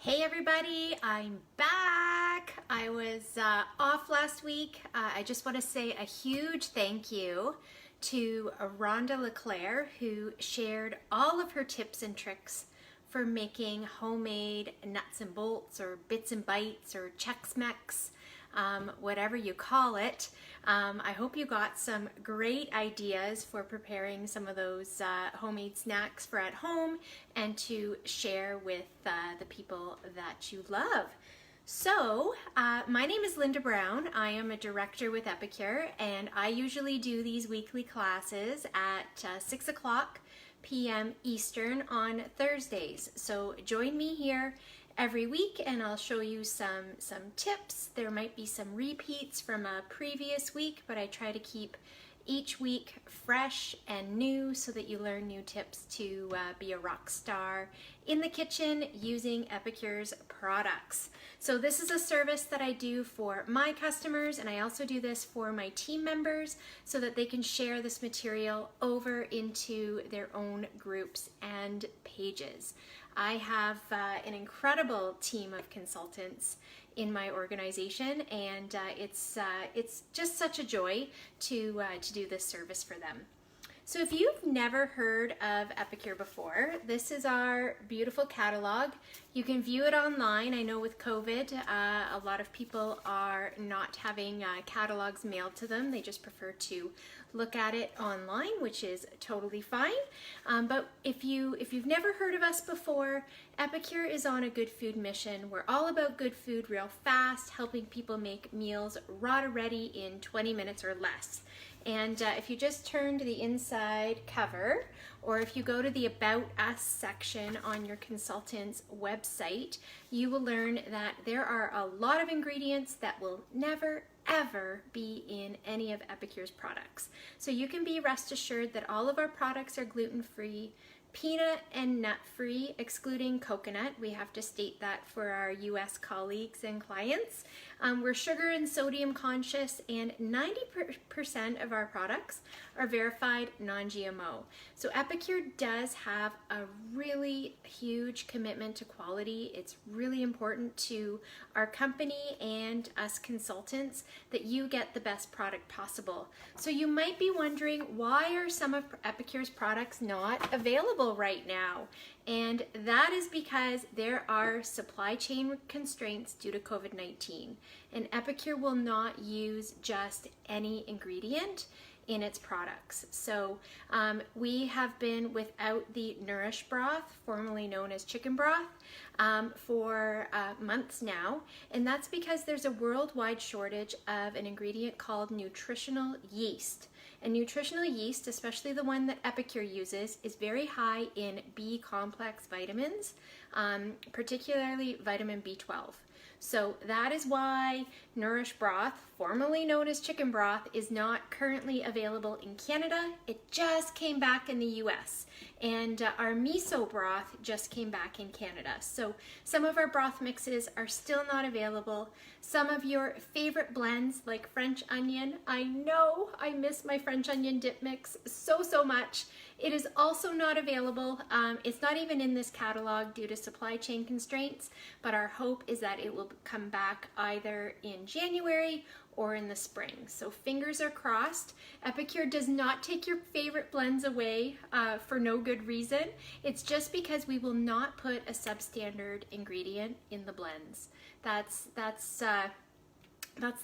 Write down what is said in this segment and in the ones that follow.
Hey everybody, I'm back. I was off last week. I just want to say a huge thank you to Rhonda LeClaire, who shared all of her tips and tricks for making homemade nuts and bolts or bits and bites or Chex Mix, whatever you call it. I hope you got some great ideas for preparing some of those homemade snacks for at home and to share with the people that you love. So, my name is Linda Brown. I am a director with Epicure, and I usually do these weekly classes at 6 o'clock p.m. Eastern on Thursdays. So join me here every week and I'll show you some tips. There might be some repeats from a previous week, but I try to keep each week fresh and new so that you learn new tips to be a rock star in the kitchen using Epicure's products. So this is a service that I do for my customers, and I also do this for my team members so that they can share this material over into their own groups and pages. I have an incredible team of consultants in my organization, and it's just such a joy to do this service for them. So if you've never heard of Epicure before, this is our beautiful catalog. You can view it online. I know with COVID, a lot of people are not having catalogs mailed to them. They just prefer to look at it online, which is totally fine. But if you've never heard of us before, Epicure is on a good food mission. We're all about good food real fast, helping people make meals raw to ready in 20 minutes or less. And if you just turn to the inside cover, or if you go to the About Us section on your consultant's website, you will learn that there are a lot of ingredients that will never ever be in any of Epicure's products. So you can be rest assured that all of our products are gluten-free, peanut and nut-free, excluding coconut. We have to state that for our US colleagues and clients. We're sugar and sodium conscious, and 90% of our products are verified non-GMO. So Epicure does have a really huge commitment to quality. It's really important to our company and us consultants that you get the best product possible. So you might be wondering, why are some of Epicure's products not available right now? And that is because there are supply chain constraints due to COVID-19. And Epicure will not use just any ingredient in its products. So we have been without the Nourish broth, formerly known as chicken broth, for months now. And that's because there's a worldwide shortage of an ingredient called nutritional yeast. And nutritional yeast, especially the one that Epicure uses, is very high in B complex vitamins, particularly vitamin B12. So that is why Nourish broth, formerly known as chicken broth, is not currently available in Canada. It just came back in the US. And our miso broth just came back in Canada. So some of our broth mixes are still not available. Some of your favorite blends, like French onion, I know I miss my French onion dip mix so much. It is also not available. It's not even in this catalog due to supply chain constraints, but our hope is that it will come back either in January or in the spring. So fingers are crossed. Epicure does not take your favorite blends away for no good reason. It's just because we will not put a substandard ingredient in the blends. That's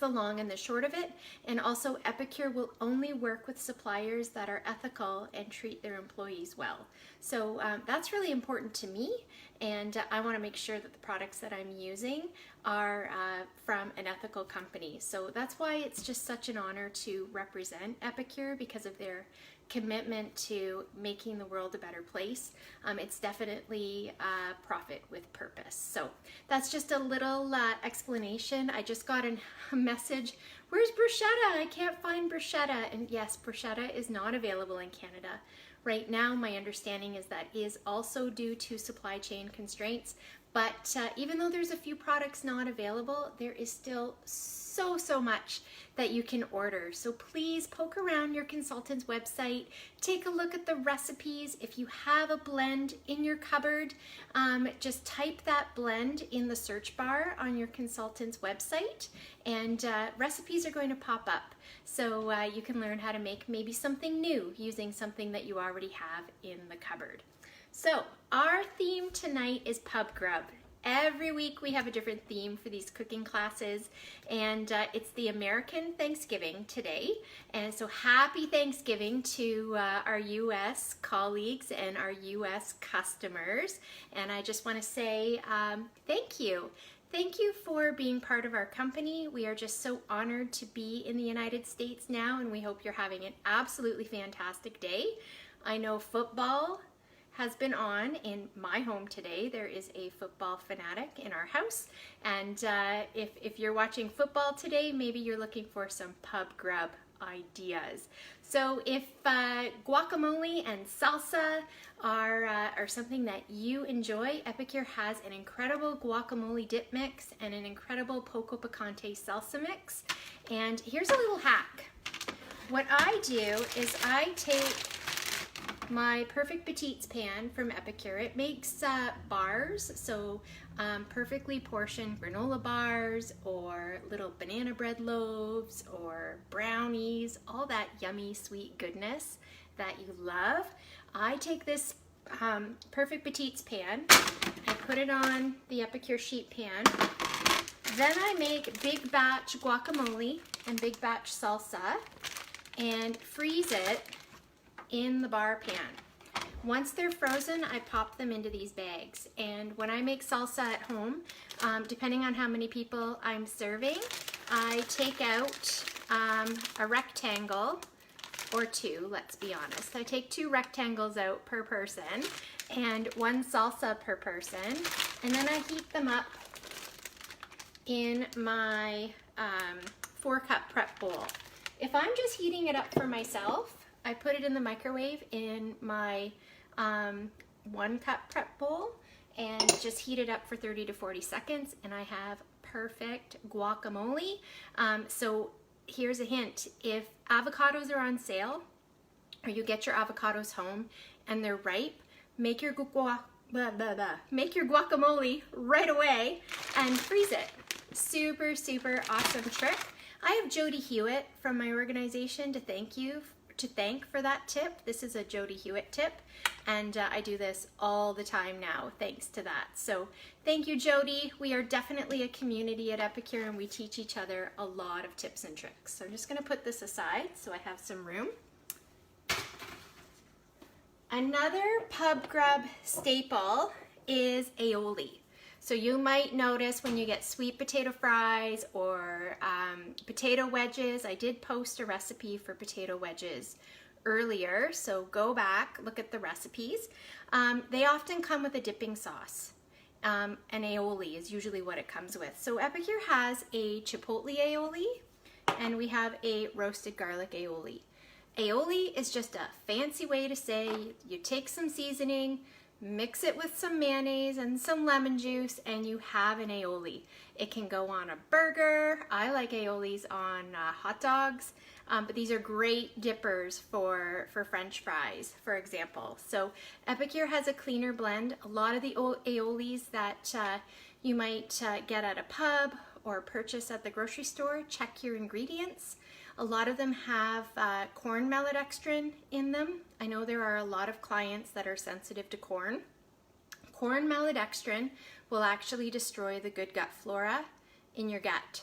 the long and the short of it. And also Epicure will only work with suppliers that are ethical and treat their employees well. So that's really important to me, and I want to make sure that the products that I'm using are from an ethical company. So that's why it's just such an honor to represent Epicure, because of their commitment to making the world a better place. It's definitely profit with purpose. So that's just a little explanation. I just got a message, where's bruschetta? I can't find bruschetta. And yes, bruschetta is not available in Canada. Right now, my understanding is that is also due to supply chain constraints. But even though there's a few products not available, there is still so so much that you can order. So please poke around your consultant's website, take a look at the recipes. If you have a blend in your cupboard, just type that blend in the search bar on your consultant's website, and recipes are going to pop up. So you can learn how to make maybe something new using something that you already have in the cupboard. So our theme tonight is pub grub. Every week we have a different theme for these cooking classes, and it's the American Thanksgiving today. And so happy Thanksgiving to our U.S. colleagues and our U.S. customers. And I just want to say thank you. Thank you for being part of our company. We are just so honored to be in the United States now, and we hope you're having an absolutely fantastic day. I know football has been on in my home today. There is a football fanatic in our house, and if you're watching football today, maybe you're looking for some pub grub ideas. So if guacamole and salsa are something that you enjoy, Epicure has an incredible guacamole dip mix and an incredible poco picante salsa mix. And here's a little hack. What I do is I take my Perfect Petites pan from Epicure. It makes bars, so perfectly portioned granola bars or little banana bread loaves or brownies, all that yummy sweet goodness that you love. I take this Perfect Petites pan, I put it on the Epicure sheet pan, then I make big batch guacamole and big batch salsa and freeze it in the bar pan. Once they're frozen, I pop them into these bags. And when I make salsa at home, depending on how many people I'm serving, I take out a rectangle or two, let's be honest. I take 2 rectangles out per person and 1 salsa per person, and then I heat them up in my 4-cup prep bowl. If I'm just heating it up for myself, I put it in the microwave in my 1-cup prep bowl and just heat it up for 30 to 40 seconds, and I have perfect guacamole. So here's a hint. If avocados are on sale, or you get your avocados home and they're ripe, make your guacamole right away and freeze it. Super, super awesome trick. I have Jody Hewitt from my organization to thank for that tip. This is a Jody Hewitt tip, and I do this all the time now thanks to that. So thank you, Jody. We are definitely a community at Epicure, and we teach each other a lot of tips and tricks. So I'm just going to put this aside so I have some room. Another pub grub staple is aioli. So you might notice when you get sweet potato fries or potato wedges. I did post a recipe for potato wedges earlier, so go back, look at the recipes. They often come with a dipping sauce. An aioli is usually what it comes with. So Epicure has a chipotle aioli, and we have a roasted garlic aioli. Aioli is just a fancy way to say you take some seasoning, mix it with some mayonnaise and some lemon juice, and you have an aioli. It can go on a burger. I like aiolis on hot dogs, but these are great dippers for French fries, for example. So Epicure has a cleaner blend. A lot of the aiolis that you might get at a pub or purchase at the grocery store, check your ingredients. A lot of them have corn maltodextrin in them. I know there are a lot of clients that are sensitive to corn. Corn maltodextrin will actually destroy the good gut flora in your gut,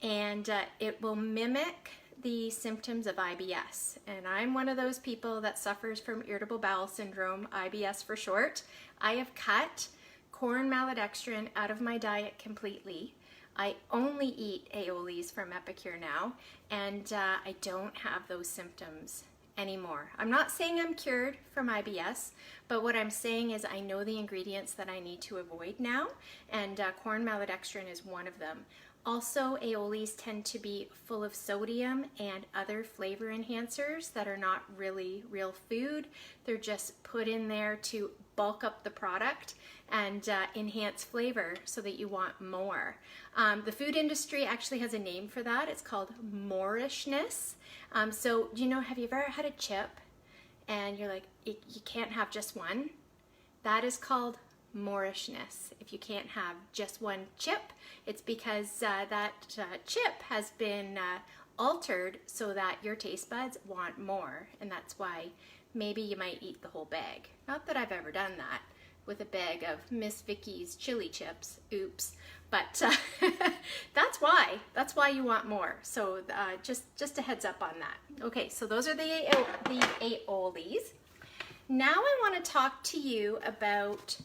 and it will mimic the symptoms of IBS. And I'm one of those people that suffers from irritable bowel syndrome, IBS for short. I have cut corn maltodextrin out of my diet completely. I only eat aiolis from Epicure now, and I don't have those symptoms anymore. I'm not saying I'm cured from IBS, but what I'm saying is I know the ingredients that I need to avoid now, and corn maltodextrin is one of them. Also, aiolis tend to be full of sodium and other flavor enhancers that are not really real food. They're just put in there to bulk up the product and enhance flavor so that you want more. The food industry actually has a name for that. It's called moorishness. So, you know, have you ever had a chip and you're like, you can't have just one? That is called moorishness. If you can't have just one chip, it's because that chip has been altered so that your taste buds want more, and that's why maybe you might eat the whole bag. Not that I've ever done that with a bag of Miss Vicky's chili chips. Oops. But that's why you want more. So just a heads up on that. Okay, so those are the aiolis. Now I want to talk to you about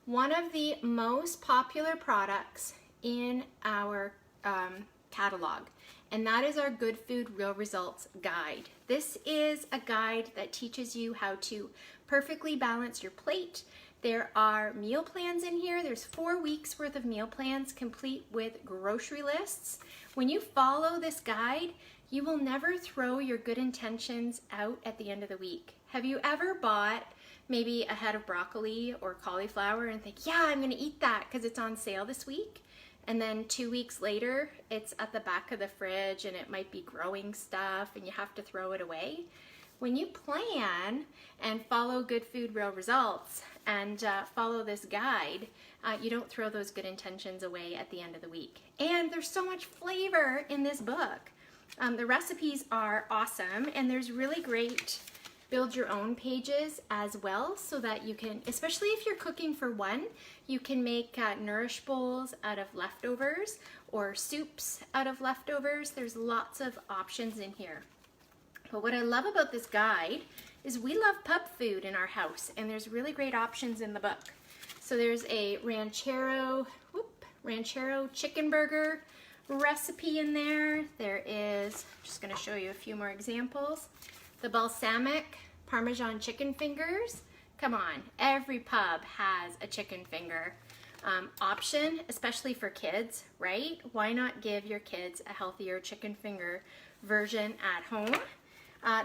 one of the most popular products in our catalog, and that is our Good Food Real Results Guide. This is a guide that teaches you how to perfectly balance your plate. There are meal plans in here. There's 4 weeks worth of meal plans complete with grocery lists. When you follow this guide, you will never throw your good intentions out at the end of the week. Have you ever bought maybe a head of broccoli or cauliflower and think, yeah, I'm gonna eat that because it's on sale this week? And then 2 weeks later, it's at the back of the fridge and it might be growing stuff and you have to throw it away. When you plan and follow Good Food Real Results and follow this guide, you don't throw those good intentions away at the end of the week. And there's so much flavor in this book. The recipes are awesome, and there's really great build your own pages as well, so that you can, especially if you're cooking for one, you can make nourish bowls out of leftovers or soups out of leftovers. There's lots of options in here. But what I love about this guide is we love pub food in our house, and there's really great options in the book. So there's a ranchero chicken burger recipe in there. There is, I'm just going to show you a few more examples. The balsamic Parmesan chicken fingers. Come on, every pub has a chicken finger option, especially for kids, right? Why not give your kids a healthier chicken finger version at home?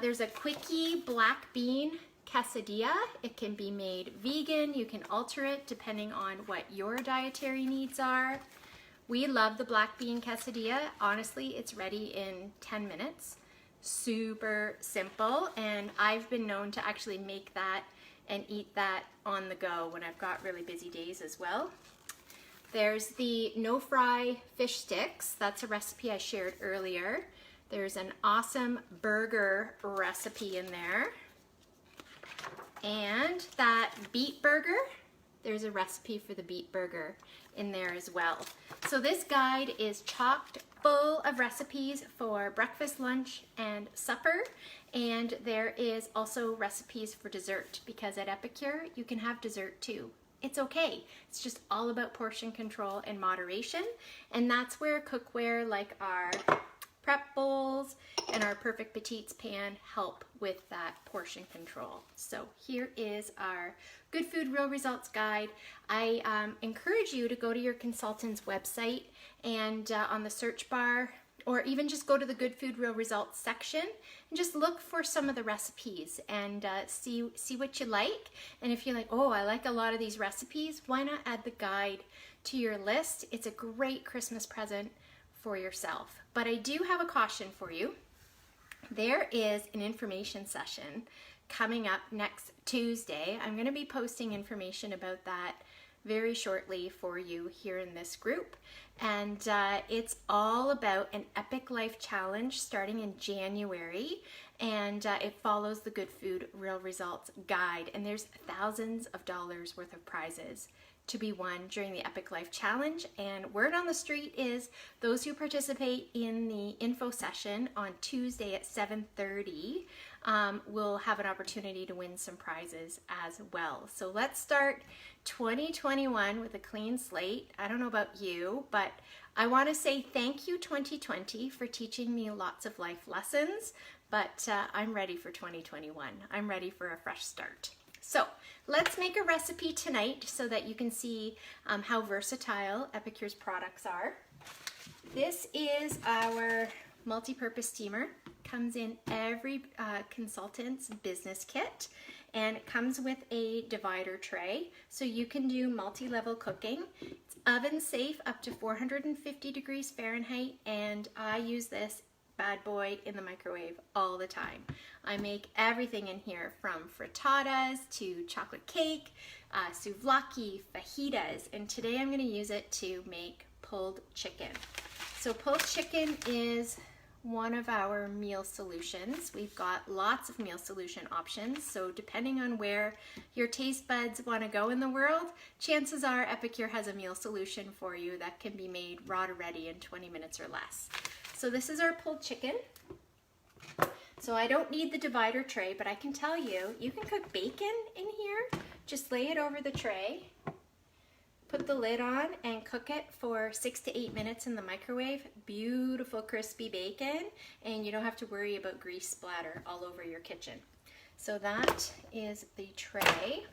There's a quickie black bean quesadilla. It can be made vegan. You can alter it depending on what your dietary needs are. We love the black bean quesadilla. Honestly, it's ready in 10 minutes. Super simple, and I've been known to actually make that and eat that on the go when I've got really busy days as well. There's the no fry fish sticks. That's a recipe I shared earlier. There's an awesome burger recipe in there. And that beet burger, there's a recipe for the beet burger in there as well. So this guide is chocked full of recipes for breakfast, lunch, and supper. And there is also recipes for dessert, because at Epicure, you can have dessert too. It's okay. It's just all about portion control and moderation. And that's where cookware like our prep bowls and our Perfect Petites pan help with that portion control. So here is our Good Food Real Results Guide. I encourage you to go to your consultant's website and on the search bar, or even just go to the Good Food Real Results section and just look for some of the recipes and see what you like. And if you're like, oh, I like a lot of these recipes, why not add the guide to your list? It's a great Christmas present for yourself. But I do have a caution for you. There is an information session coming up next Tuesday. I'm going to be posting information about that very shortly for you here in this group. And it's all about an Epic Life Challenge starting in January. And it follows the Good Food Real Results Guide. And there's thousands of dollars worth of prizes to be won during the Epic Life Challenge. And word on the street is those who participate in the info session on Tuesday at 7:30 will have an opportunity to win some prizes as well. So let's start 2021 with a clean slate. I don't know about you, but I want to say thank you 2020 for teaching me lots of life lessons, but I'm ready for 2021. I'm ready for a fresh start. So let's make a recipe tonight so that you can see how versatile Epicure's products are. This is our multi-purpose steamer. Comes in every consultant's business kit, and it comes with a divider tray, so you can do multi-level cooking. It's oven safe up to 450 degrees Fahrenheit, and I use this bad boy in the microwave all the time. I make everything in here from frittatas to chocolate cake, souvlaki, fajitas, and today I'm going to use it to make pulled chicken. So pulled chicken is one of our meal solutions. We've got lots of meal solution options, so depending on where your taste buds want to go in the world, chances are Epicure has a meal solution for you that can be made raw to ready in 20 minutes or less. So this is our pulled chicken. So I don't need the divider tray, but I can tell you, you can cook bacon in here. Just lay it over the tray, put the lid on, and cook it for 6 to 8 minutes in the microwave. Beautiful crispy bacon, and you don't have to worry about grease splatter all over your kitchen. So that is the tray.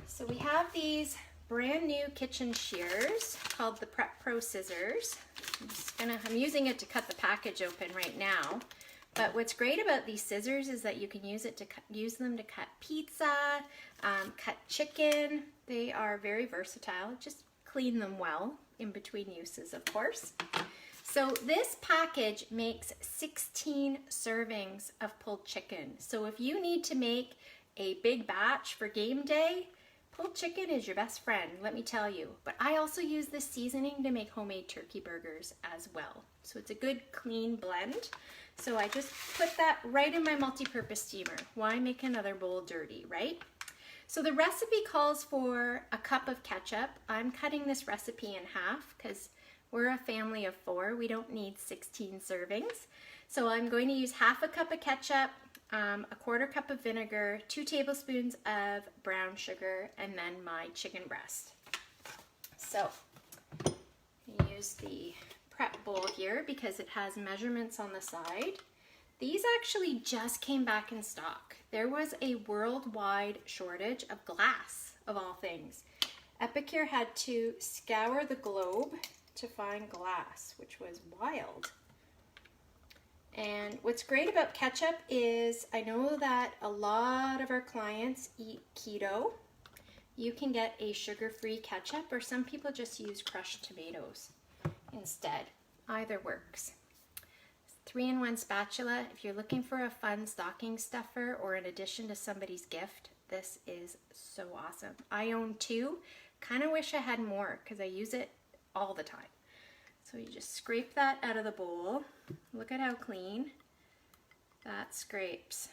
So we have these brand new kitchen shears called the Prep Pro scissors. I'm using it to cut the package open right now. But what's great about these scissors is that you can use them to cut pizza, cut chicken. They are very versatile. Just clean them well in between uses, of course. So this package makes 16 servings of pulled chicken. So if you need to make a big batch for game day, pulled chicken is your best friend, let me tell you. But I also use this seasoning to make homemade turkey burgers as well. So it's a good clean blend. So I just put that right in my multi-purpose steamer. Why make another bowl dirty, right? So the recipe calls for a cup of ketchup. I'm cutting this recipe in half because we're a family of 4. We don't need 16 servings. So I'm going to use half a cup of ketchup, a quarter cup of vinegar, 2 tablespoons of brown sugar, and then my chicken breast. So I use the prep bowl here because it has measurements on the side. These actually just came back in stock. There was a worldwide shortage of glass, of all things. Epicure had to scour the globe to find glass, which was wild. And what's great about ketchup is I know that a lot of our clients eat keto. You can get a sugar-free ketchup, or some people just use crushed tomatoes instead. Either works. 3-in-1 spatula. If you're looking for a fun stocking stuffer or an addition to somebody's gift, this is so awesome. I own 2. Kind of wish I had more because I use it all the time. So you just scrape that out of the bowl. Look at how clean that scrapes.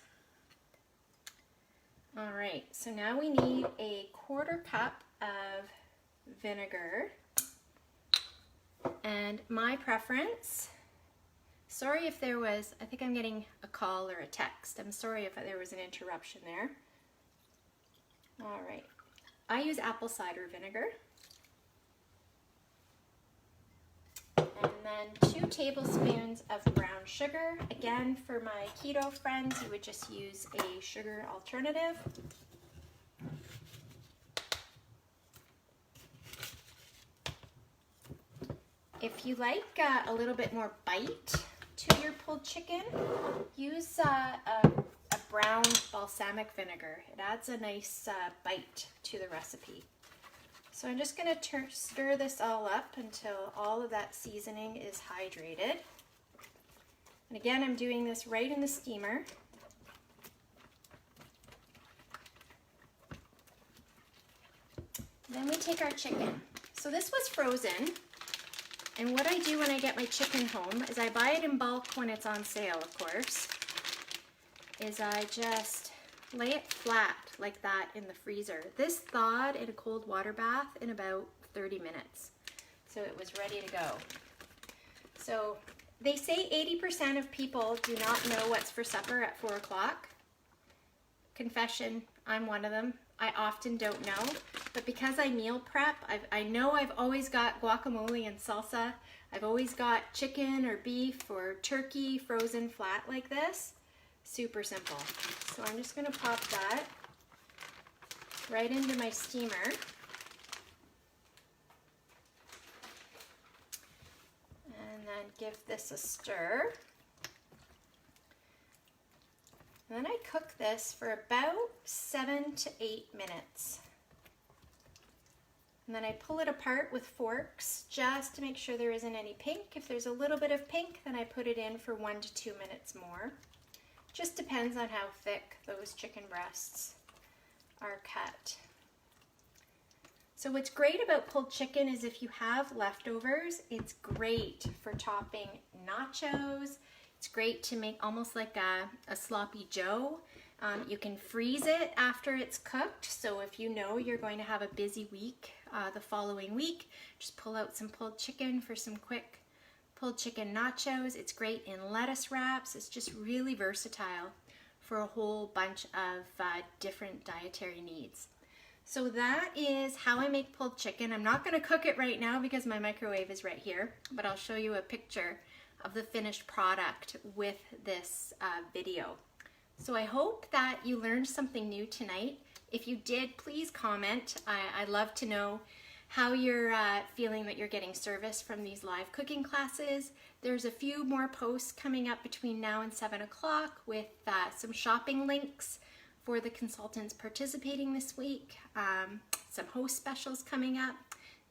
All right, so now we need a quarter cup of vinegar. And my preference, sorry if there was, I think I'm getting a call or a text. I'm sorry if there was an interruption there. All right, I use apple cider vinegar. And then 2 tablespoons of brown sugar. Again, for my keto friends, you would just use a sugar alternative. If you like a little bit more bite to your pulled chicken, use a brown balsamic vinegar. It adds a nice bite to the recipe. So I'm just going to stir this all up until all of that seasoning is hydrated. And again, I'm doing this right in the steamer. Then we take our chicken. So this was frozen. And what I do when I get my chicken home is I buy it in bulk when it's on sale, of course, is I just lay it flat like that in the freezer. This thawed in a cold water bath in about 30 minutes. So it was ready to go. So they say 80% of people do not know what's for supper at 4 o'clock. Confession, I'm one of them. I often don't know, but because I meal prep, I know I've always got guacamole and salsa. I've always got chicken or beef or turkey frozen flat like this. Super simple. So I'm just going to pop that right into my steamer. give this a stir. And then I cook this for about 7 to 8 minutes. And then I pull it apart with forks just to make sure there isn't any pink. If there's a little bit of pink, then I put it in for 1 to 2 minutes more. Just depends on how thick those chicken breasts are cut. So what's great about pulled chicken is if you have leftovers, it's great for topping nachos. It's great to make almost like a sloppy joe. You can freeze it after it's cooked. So if you know you're going to have a busy week the following week, just pull out some pulled chicken for some quick pulled chicken nachos. It's great in lettuce wraps. It's just really versatile for a whole bunch of different dietary needs. So that is how I make pulled chicken. I'm not going to cook it right now because my microwave is right here, but I'll show you a picture of the finished product with this video. So I hope that you learned something new tonight. If you did, please comment. I'd love to know how you're feeling that you're getting service from these live cooking classes. There's a few more posts coming up between now and 7 o'clock with some shopping links for the consultants participating this week, some host specials coming up,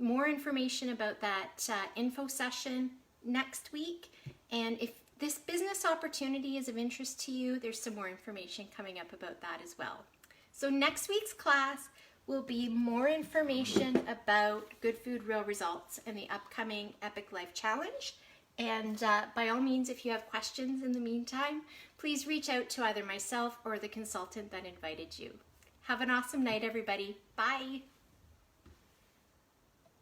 more information about that info session next week. And if this business opportunity is of interest to you, there's some more information coming up about that as well. So next week's class will be more information about Good Food, Real Results and the upcoming Epic Life Challenge. And by all means, if you have questions in the meantime, please reach out to either myself or the consultant that invited you. Have an awesome night, everybody. Bye.